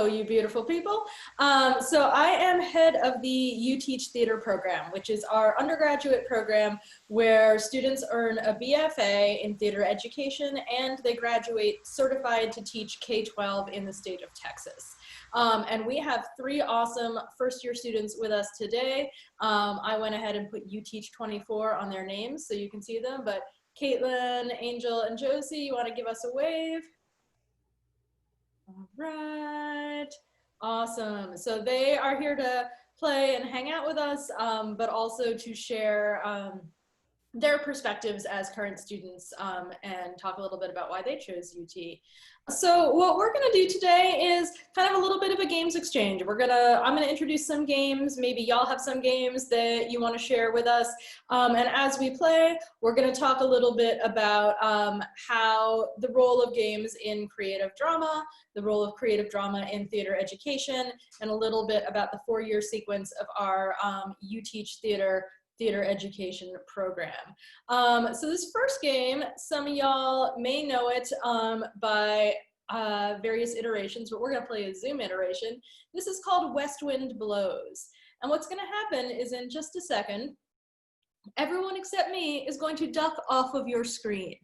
you beautiful people. So I am head of the UTeach Theatre program, which is our undergraduate program where students earn a BFA in theater education and they graduate certified to teach K-12 in the state of Texas. And we have 3 awesome first-year students with us today. I went ahead and put UTeach 24 on their names so you can see them, but Caitlin, Angel, and Josie, you want to give us a wave? All right, awesome. So they are here to play and hang out with us, but also to share their perspectives as current students and talk a little bit about why they chose UT. So what we're gonna do today is kind of a little bit of a games exchange. I'm gonna introduce some games, maybe y'all have some games that you wanna share with us. And as we play, we're gonna talk a little bit about how the role of games in creative drama, the role of creative drama in theater education, and a little bit about the 4-year sequence of our UTeach Theater education program. So this first game, some of y'all may know it by various iterations, but we're gonna play a Zoom iteration. This is called West Wind Blows. And what's gonna happen is in just a second, everyone except me is going to duck off of your screen.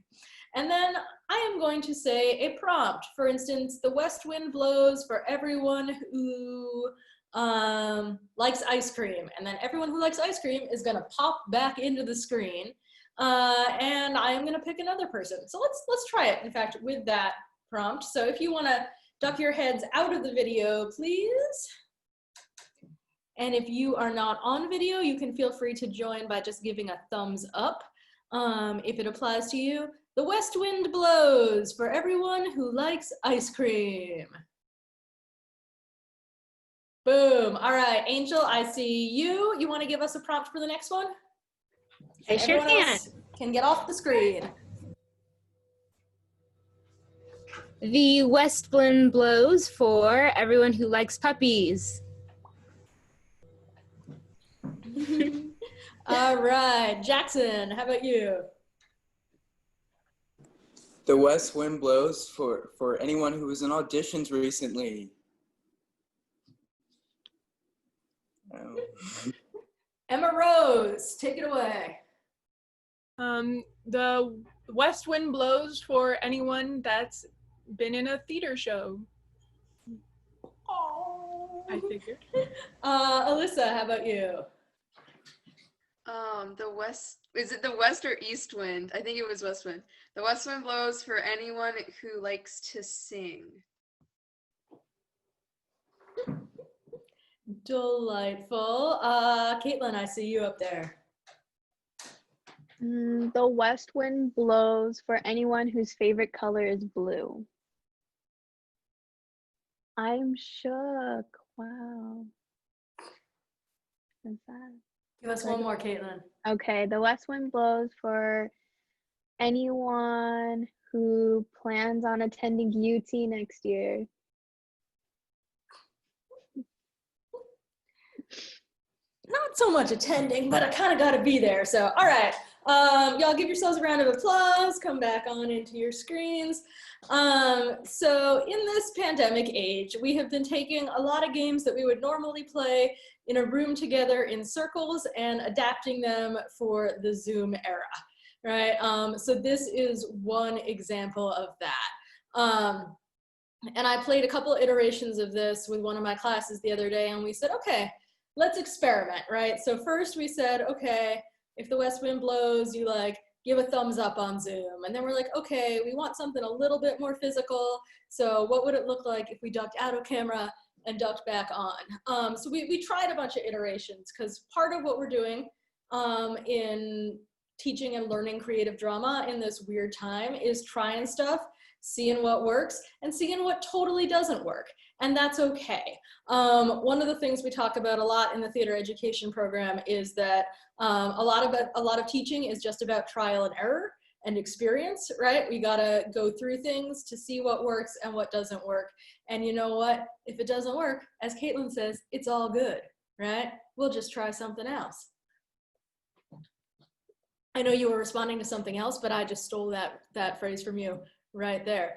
And then I am going to say a prompt. For instance, the west wind blows for everyone who likes ice cream, and then everyone who likes ice cream is gonna pop back into the screen, and I am gonna pick another person. So let's try it, in fact, with that prompt. So if you wanna duck your heads out of the video, please. And if you are not on video, you can feel free to join by just giving a thumbs up, if it applies to you. The west wind blows for everyone who likes ice cream. Boom. All right, Angel, I see you. You want to give us a prompt for the next one? I sure Everyone else can get off the screen. The west wind blows for everyone who likes puppies. All right, Jackson, how about you? The west wind blows for anyone who was in auditions recently. Emma Rose, take it away. The west wind blows for anyone that's been in a theater show. Oh. I figured. Alyssa, how about you? Is it the west or east wind? I think it was west wind. The west wind blows for anyone who likes to sing. Delightful. Caitlin, I see you up there. The west wind blows for anyone whose favorite color is blue. I'm shook. Wow. What's that? Give us one more, Caitlin. Okay, the west wind blows for anyone who plans on attending UT next year. Not so much attending, but I kind of got to be there. So, all right, y'all give yourselves a round of applause. Come back on into your screens. So in this pandemic age, we have been taking a lot of games that we would normally play in a room together in circles and adapting them for the Zoom era, right? So this is one example of that. And I played a couple iterations of this with one of my classes the other day, and we said, okay, let's experiment, right? So first we said, okay, if the west wind blows, you like give a thumbs up on Zoom. And then we're like, okay, we want something a little bit more physical. So what would it look like if we ducked out of camera and ducked back on? So we tried a bunch of iterations, because part of what we're doing in teaching and learning creative drama in this weird time is trying stuff, seeing what works, and seeing what totally doesn't work. And that's okay. One of the things we talk about a lot in the theater education program is that a lot of teaching is just about trial and error and experience, right? We gotta go through things to see what works and what doesn't work. And you know what? If it doesn't work, as Caitlin says, it's all good, right? We'll just try something else. I know you were responding to something else, but I just stole that phrase from you right there.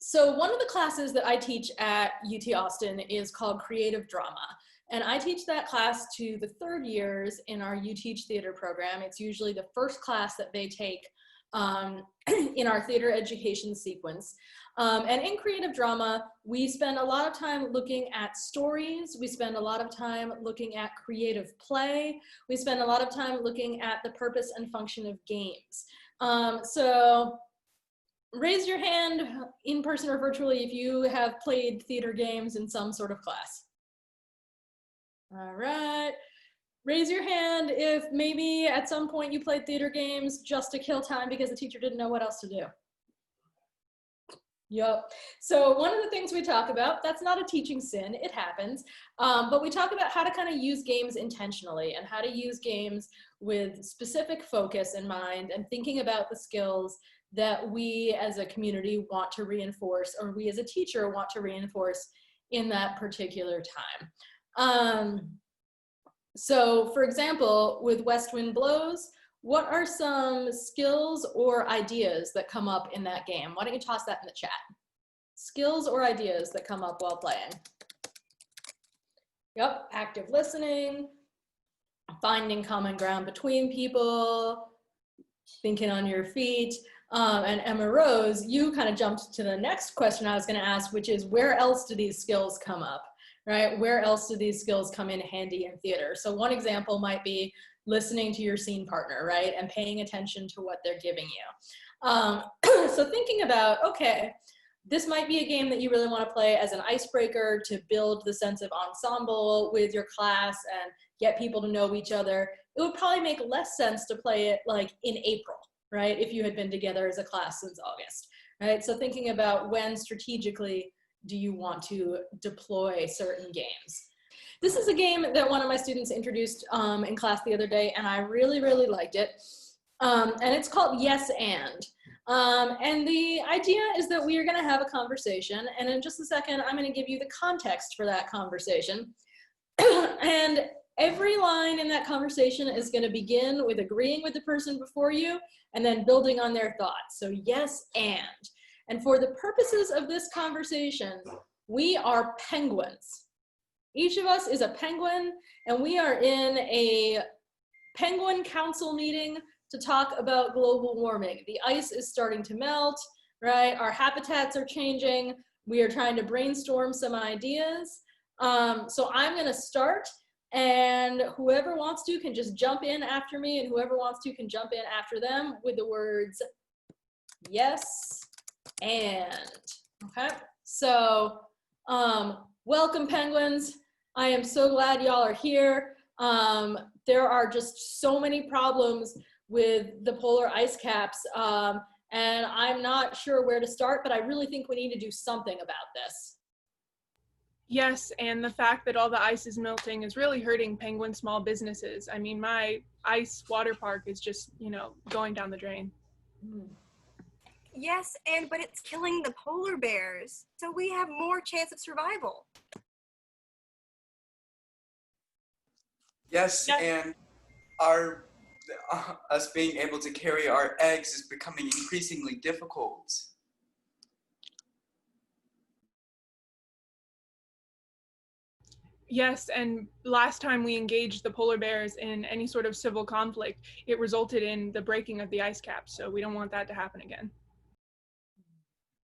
So one of the classes that I teach at UT Austin is called Creative Drama. And I teach that class to the third years in our UTeach Theatre program. It's usually the first class that they take in our theater education sequence. And in creative drama, we spend a lot of time looking at stories. We spend a lot of time looking at creative play. We spend a lot of time looking at the purpose and function of games. So raise your hand in person or virtually if you have played theater games in some sort of class. All right. Raise your hand if maybe at some point you played theater games just to kill time because the teacher didn't know what else to do. Yep. So one of the things we talk about, that's not a teaching sin, it happens, but we talk about how to kind of use games intentionally and how to use games with specific focus in mind and thinking about the skills that we as a community want to reinforce or we as a teacher want to reinforce in that particular time. So for example, with West Wind Blows, what are some skills or ideas that come up in that game? Why don't you toss that in the chat? Skills or ideas that come up while playing. Yep, active listening, finding common ground between people, thinking on your feet. And Emma Rose, you kind of jumped to the next question I was going to ask, which is where else do these skills come up? Right? Where else do these skills come in handy in theater? So one example might be listening to your scene partner, right? And paying attention to what they're giving you. So thinking about, okay, this might be a game that you really want to play as an icebreaker to build the sense of ensemble with your class and get people to know each other. It would probably make less sense to play it like in April, right? If you had been together as a class since August, right? So thinking about when strategically do you want to deploy certain games. This is a game that one of my students introduced in class the other day, and I really, really liked it. And it's called Yes and. And the idea is that we are going to have a conversation, and in just a second, I'm going to give you the context for that conversation. And every line in that conversation is going to begin with agreeing with the person before you, and then building on their thoughts. So yes and. And for the purposes of this conversation, we are penguins. Each of us is a penguin, and we are in a penguin council meeting to talk about global warming. The ice is starting to melt, right? Our habitats are changing. We are trying to brainstorm some ideas. So I'm going to start, and whoever wants to can just jump in after me, and whoever wants to can jump in after them with the words yes and. Okay, so welcome penguins. I am so glad y'all are here. There are just so many problems with the polar ice caps, and I'm not sure where to start, but I really think we need to do something about this. Yes, and the fact that all the ice is melting is really hurting penguin small businesses. I mean, my ice water park is just, going down the drain. Yes, but it's killing the polar bears, so we have more chance of survival. Yes, and us being able to carry our eggs is becoming increasingly difficult. Yes, and last time we engaged the polar bears in any sort of civil conflict, it resulted in the breaking of the ice cap, so we don't want that to happen again.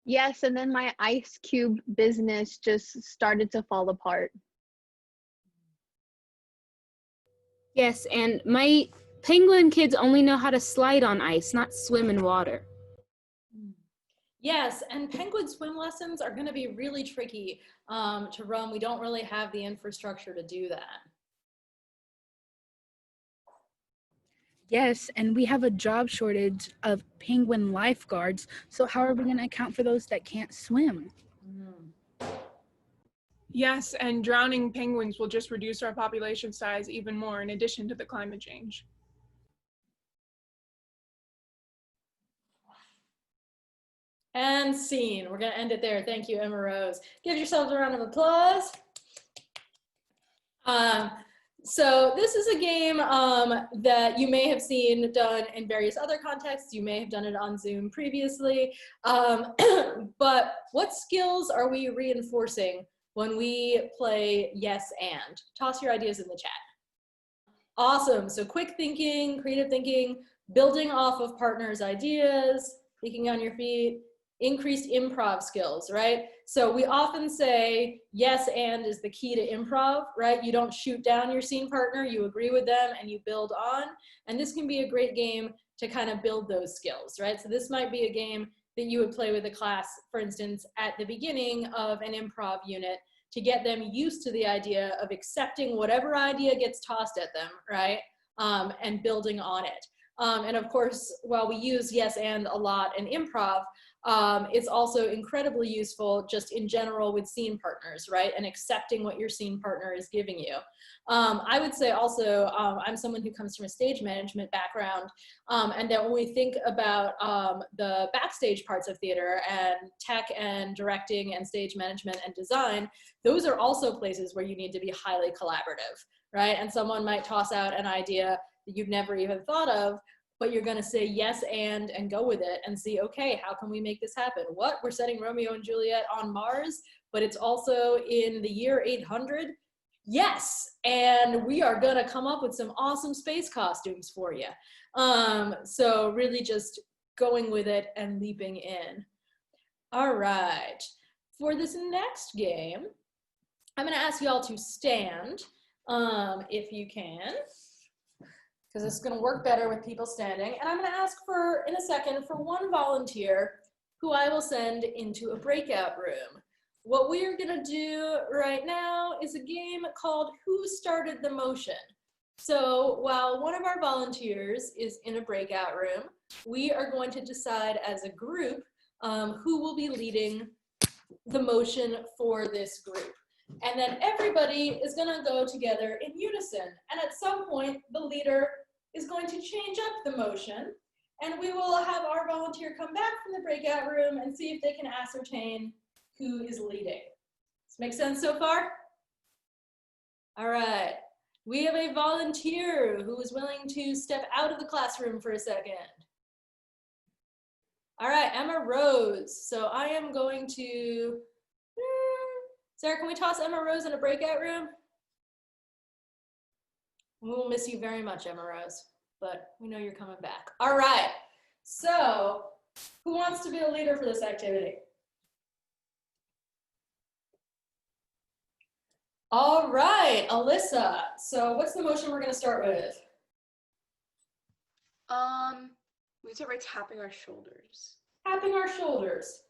Yes, and then my ice cube business just started to fall apart. Yes, and my penguin kids only know how to slide on ice, not swim in water. Yes, and penguin swim lessons are going to be really tricky to run. We don't really have the infrastructure to do that. Yes, and we have a job shortage of penguin lifeguards, so how are we going to account for those that can't swim? Yes, and drowning penguins will just reduce our population size even more in addition to the climate change. And scene. We're going to end it there. Thank you, Emma Rose. Give yourselves a round of applause. So this is a game that you may have seen done in various other contexts. You may have done it on Zoom previously. But what skills are we reinforcing when we play yes and? Toss your ideas in the chat. Awesome. So quick thinking, creative thinking, building off of partners' ideas, thinking on your feet, increased improv skills, right? So we often say yes and is the key to improv, right? You don't shoot down your scene partner, you agree with them and you build on. And this can be a great game to kind of build those skills, right? So this might be a game that you would play with a class, for instance, at the beginning of an improv unit to get them used to the idea of accepting whatever idea gets tossed at them, right? And building on it. And of course, while we use yes and a lot in improv, it's also incredibly useful just in general with scene partners, right? And accepting what your scene partner is giving you. I would say also, I'm someone who comes from a stage management background, and that when we think about the backstage parts of theater and tech and directing and stage management and design, those are also places where you need to be highly collaborative, right? And someone might toss out an idea that you've never even thought of, but you're gonna say yes and go with it and see, okay, how can we make this happen? What, we're setting Romeo and Juliet on Mars, but it's also in the year 800? Yes, and we are gonna come up with some awesome space costumes for you. So really just going with it and leaping in. All right, for this next game, I'm gonna ask you all to stand if you can, because it's going to work better with people standing. And I'm going to ask for, in a second, for one volunteer who I will send into a breakout room. What we are going to do right now is a game called Who Started the Motion? So while one of our volunteers is in a breakout room, we are going to decide as a group who will be leading the motion for this group. And then everybody is gonna go together in unison. And at some point, the leader is going to change up the motion, and we will have our volunteer come back from the breakout room and see if they can ascertain who is leading. Does this make sense so far? All right, we have a volunteer who is willing to step out of the classroom for a second. All right, Emma Rose. So I am going to, Sarah, can we toss Emma Rose in a breakout room? We will miss you very much, Emma Rose, but we know you're coming back. All right, so who wants to be the leader for this activity? All right, Alyssa. So what's the motion we're gonna start with? We start by tapping our shoulders. Tapping our shoulders.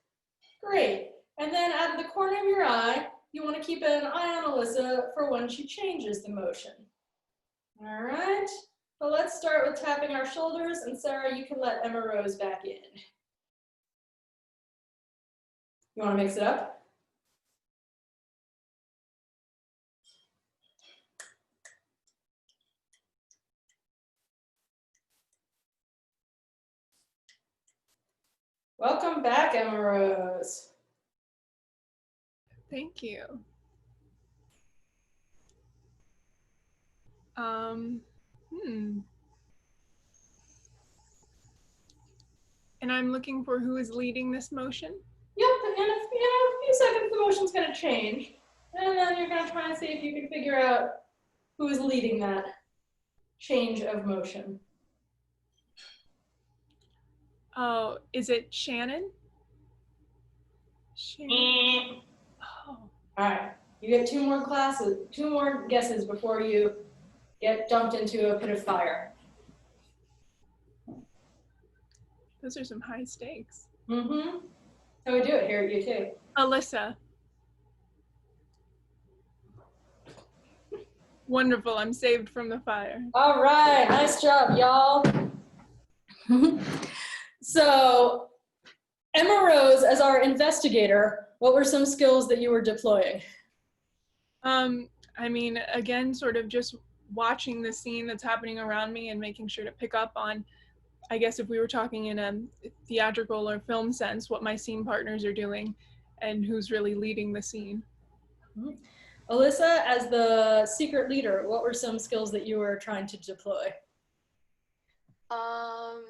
Great. And then out of the corner of your eye, you want to keep an eye on Alyssa for when she changes the motion. All right. So let's start with tapping our shoulders, and Sarah, you can let Emma Rose back in. You want to mix it up? Welcome back, Emma Rose. Thank you. And I'm looking for who is leading this motion. Yep, and in a few seconds, the motion's gonna change. And then you're gonna try and see if you can figure out who is leading that change of motion. Oh, is it Shannon? Shannon. Oh. All right, you get two more guesses before you get dumped into a pit of fire. Those are some high stakes. Mm-hmm. So we do it here at UT. Alyssa. Wonderful, I'm saved from the fire. All right, nice job, y'all. So, Emma Rose, as our investigator, what were some skills that you were deploying? I mean, again, sort of just watching the scene that's happening around me and making sure to pick up on, I guess if we were talking in a theatrical or film sense, what my scene partners are doing and who's really leading the scene. Alyssa, as the secret leader, what were some skills that you were trying to deploy? I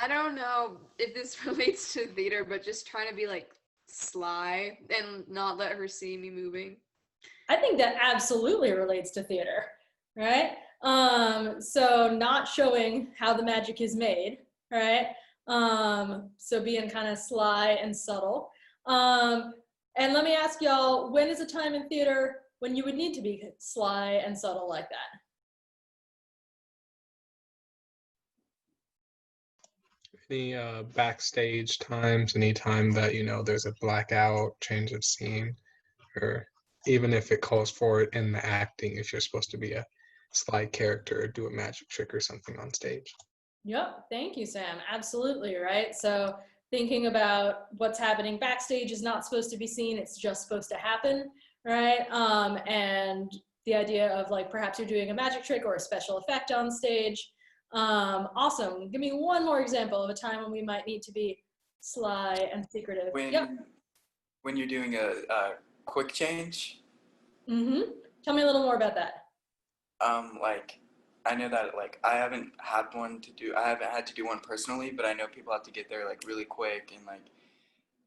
don't know if this relates to theater, but just trying to be like sly and not let her see me moving. I think that absolutely relates to theater, right? So not showing how the magic is made, right? So being kind of sly and subtle. And let me ask y'all, when is a time in theater when you would need to be sly and subtle like that? Any backstage times, any time that, you know, there's a blackout, change of scene, or even if it calls for it in the acting, if you're supposed to be a slide character or do a magic trick or something on stage. Yep, thank you, Sam. Absolutely, right? So thinking about what's happening backstage is not supposed to be seen, it's just supposed to happen, right? And the idea of like perhaps you're doing a magic trick or a special effect on stage. Awesome. Give me one more example of a time when we might need to be sly and secretive. Yep. When you're doing a quick change. Tell me a little more about that. Like, I know that like I haven't had to do one personally, but I know people have to get there like really quick and like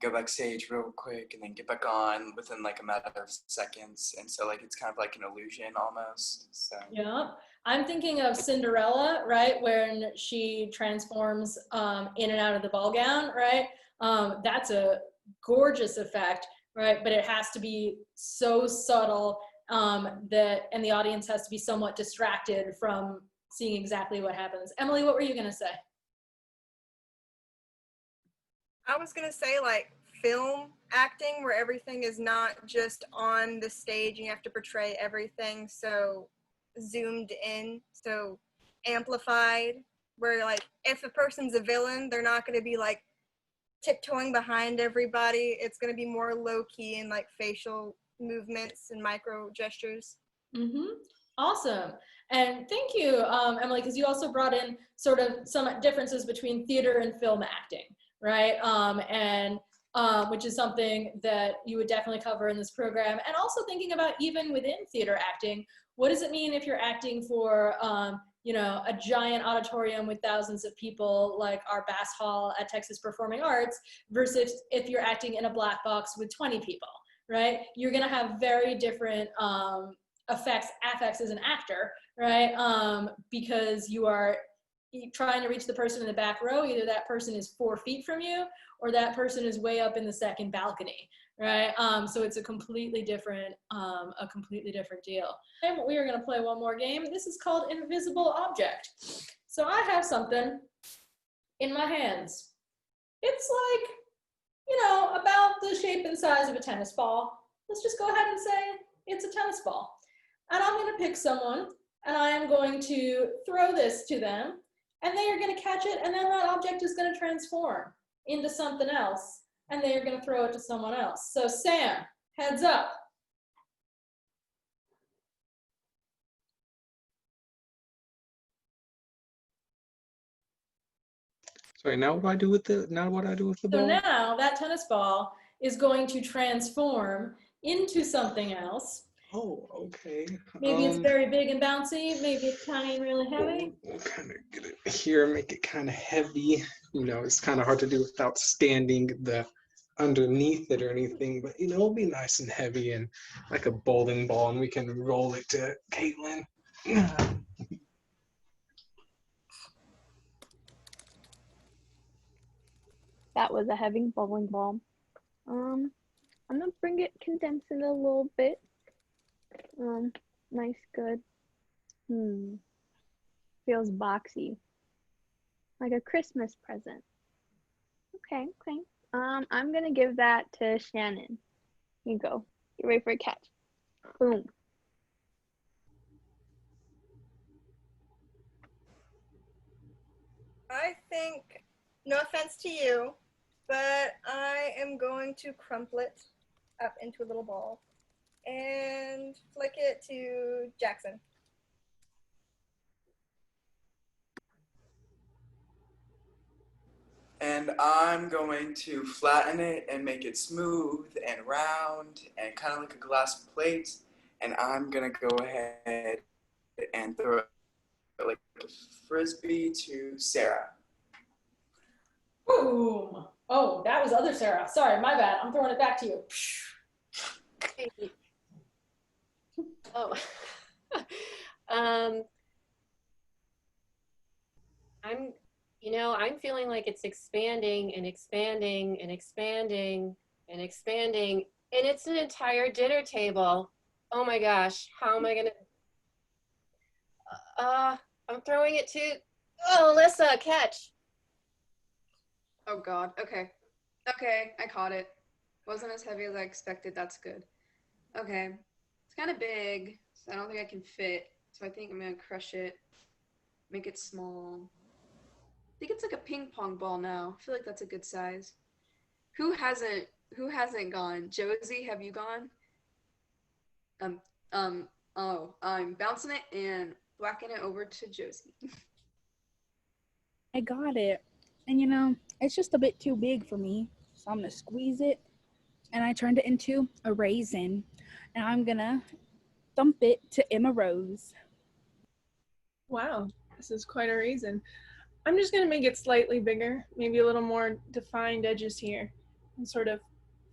go backstage real quick and then get back on within like a matter of seconds. And so like it's kind of like an illusion almost. So yeah, I'm thinking of Cinderella, right? When she transforms in and out of the ball gown, right? That's a gorgeous effect, right? But it has to be so subtle that, and the audience has to be somewhat distracted from seeing exactly what happens. Emily, what were you gonna say? I was gonna say like film acting where everything is not just on the stage and you have to portray everything so zoomed in, so amplified, where like if a person's a villain, they're not gonna be like tiptoeing behind everybody. It's gonna be more low-key and like facial movements and micro gestures. Awesome. And thank you, Emily, because you also brought in sort of some differences between theater and film acting, right? Which is something that you would definitely cover in this program. And also thinking about even within theater acting, what does it mean if you're acting for, you know, a giant auditorium with thousands of people like our Bass Hall at Texas Performing Arts versus if you're acting in a black box with 20 people, right? You're gonna have very different affects as an actor, right? Because you are trying to reach the person in the back row. Either that person is 4 feet from you or that person is way up in the second balcony, right? So it's a completely different deal. And we are going to play one more game. This is called Invisible Object. So I have something in my hands. It's like, you know, about the shape and size of a tennis ball. Let's just go ahead and say it's a tennis ball. And I'm going to pick someone and I am going to throw this to them and they are going to catch it, and then that object is going to transform into something else and they are going to throw it to someone else. So Sam, heads up. Sorry, now what do I do with the ball? So now that tennis ball is going to transform into something else. Oh, okay. Maybe it's very big and bouncy. Maybe it's tiny and really heavy. We'll kind of get it here, make it kind of heavy. You know, it's kind of hard to do without standing underneath it or anything, but you know, it'll be nice and heavy and like a bowling ball, and we can roll it to Caitlin. That was a heavy bowling ball. I'm gonna condense it a little bit. Nice, good. Feels boxy. Like a Christmas present. Okay. I'm gonna give that to Shannon. Here you go. Get ready for a catch. Boom. I think, no offense to you, but I am going to crumple it up into a little ball and flick it to Jackson. And and I'm going to flatten it and make it smooth and round and kind of like a glass plate. And I'm gonna go ahead and throw it like a frisbee to Sarah. Boom. Oh, that was other Sarah. Sorry, my bad. I'm throwing it back to you. Oh. I'm feeling like it's expanding and expanding and expanding and expanding, and it's an entire dinner table. Oh my gosh, how am I gonna, I'm throwing it to, oh, Alyssa, catch. Oh God. Okay. Okay, I caught it. Wasn't as heavy as I expected. That's good. Okay. It's kind of big, so I don't think I can fit. So I think I'm gonna crush it, make it small. I think it's like a ping pong ball now. I feel like that's a good size. Who hasn't gone? Josie, have you gone? Oh, I'm bouncing it and whacking it over to Josie. I got it. And it's just a bit too big for me. So I'm going to squeeze it. And I turned it into a raisin. And I'm going to thump it to Emma Rose. Wow, this is quite a raisin. I'm just gonna make it slightly bigger, maybe a little more defined edges here, and sort of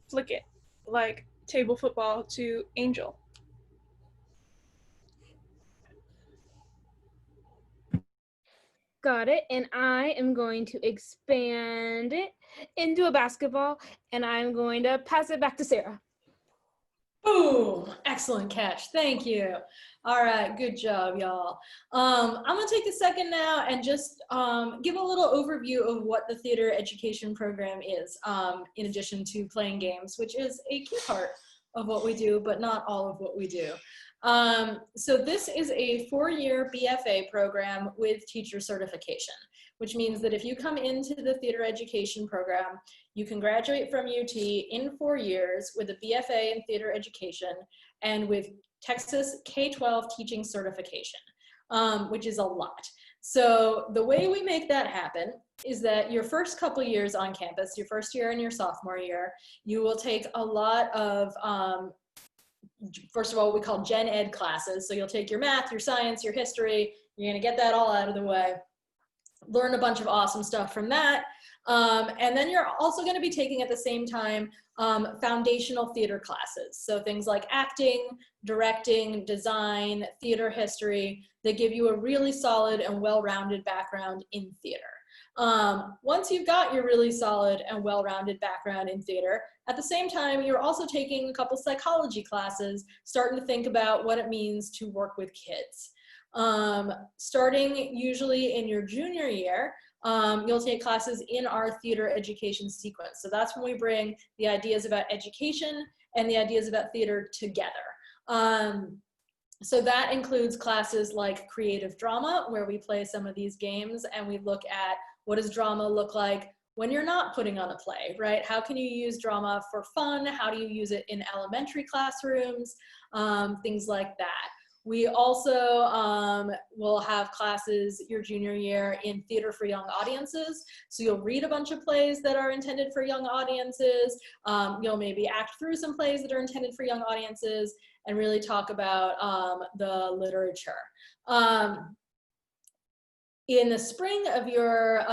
flick it like table football to Angel. Got it. And I am going to expand it into a basketball, and I'm going to pass it back to Sarah. Boom! Excellent catch. Thank you. All right, good job, y'all. I'm gonna take a second now and just give a little overview of what the theater education program is, in addition to playing games, which is a key part of what we do, but not all of what we do. So this is a 4-year BFA program with teacher certification, which means that if you come into the theater education program, you can graduate from UT in 4 years with a BFA in theater education and with Texas K-12 teaching certification, which is a lot. So the way we make that happen is that your first couple years on campus, your first year and your sophomore year, you will take a lot of, first of all, what we call gen ed classes. So you'll take your math, your science, your history, you're gonna get that all out of the way, learn a bunch of awesome stuff from that. And then you're also going to be taking at the same time foundational theater classes. So things like acting, directing, design, theater history, that give you a really solid and well-rounded background in theater. Once you've got your really solid and well-rounded background in theater, at the same time, you're also taking a couple psychology classes, starting to think about what it means to work with kids. Starting usually in your junior year, you'll take classes in our theater education sequence. So that's when we bring the ideas about education and the ideas about theater together. So that includes classes like creative drama, where we play some of these games and we look at what does drama look like when you're not putting on a play, right? How can you use drama for fun? How do you use it in elementary classrooms? Things like that. We also will have classes your junior year in theater for young audiences. So you'll read a bunch of plays that are intended for young audiences. You'll maybe act through some plays that are intended for young audiences and really talk about the literature. In the spring of your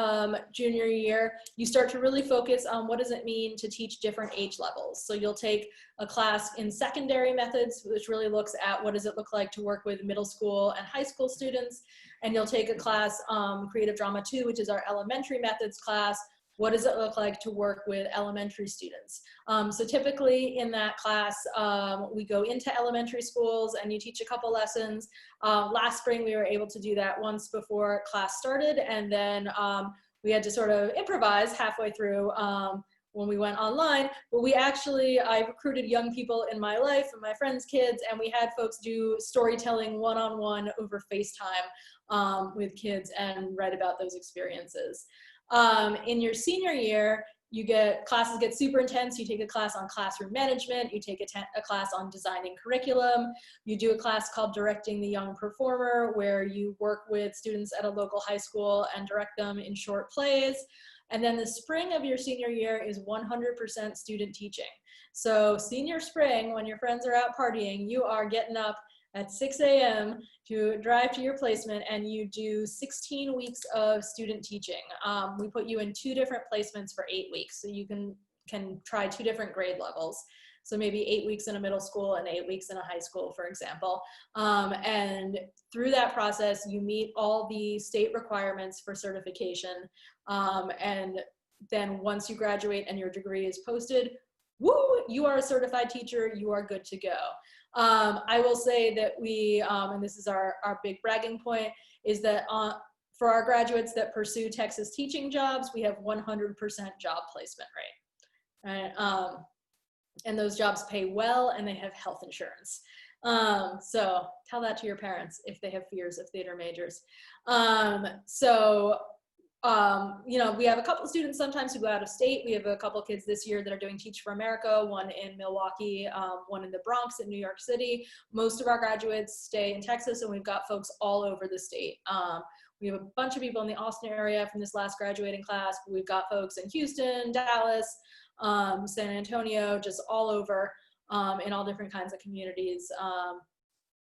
junior year, you start to really focus on what does it mean to teach different age levels. So you'll take a class in secondary methods, which really looks at what does it look like to work with middle school and high school students. And you'll take a class, Creative Drama 2, which is our elementary methods class. What does it look like to work with elementary students? So typically in that class, we go into elementary schools and you teach a couple lessons. Last spring, we were able to do that once before class started, and then we had to sort of improvise halfway through when we went online. But I recruited young people in my life and my friends' kids, and we had folks do storytelling one-on-one over FaceTime with kids and write about those experiences. In your senior year, classes get super intense. You take a class on classroom management, you take a class on designing curriculum, you do a class called Directing the Young Performer, where you work with students at a local high school and direct them in short plays. And then the spring of your senior year is 100% student teaching. So senior spring, when your friends are out partying, you are getting up at 6 a.m. to drive to your placement, and you do 16 weeks of student teaching. We put you in 2 different placements for 8 weeks, so you can try 2 different grade levels. So maybe 8 weeks in a middle school and 8 weeks in a high school, for example. And through that process, you meet all the state requirements for certification. And then once you graduate and your degree is posted, woo, you are a certified teacher, you are good to go. I will say that we, and this is our big bragging point, is that for our graduates that pursue Texas teaching jobs, we have 100% job placement rate, right? And those jobs pay well, and they have health insurance. So tell that to your parents if they have fears of theater majors. You know, we have a couple of students sometimes who go out of state. We have a couple of kids this year that are doing Teach for America, one in Milwaukee, one in the Bronx in New York City. Most of our graduates stay in Texas, and we've got folks all over the state. We have a bunch of people in the Austin area from this last graduating class, but we've got folks in Houston, Dallas, San Antonio, just all over in all different kinds of communities,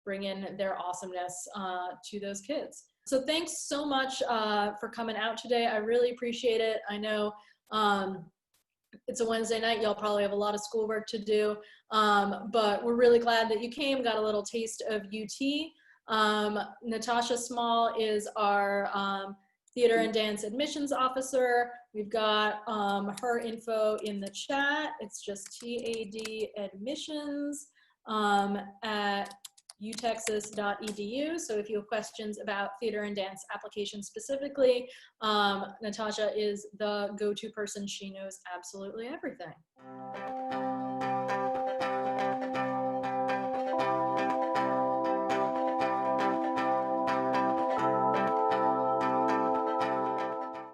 bring in their awesomeness to those kids. So thanks so much for coming out today. I really appreciate it. I know it's a Wednesday night. Y'all probably have a lot of schoolwork to do, but we're really glad that you came, got a little taste of UT. Natasha Small is our Theater and Dance Admissions Officer. We've got her info in the chat. It's just TAD admissions at utexas.edu. So if you have questions about theater and dance applications specifically, Natasha is the go-to person. She knows absolutely everything.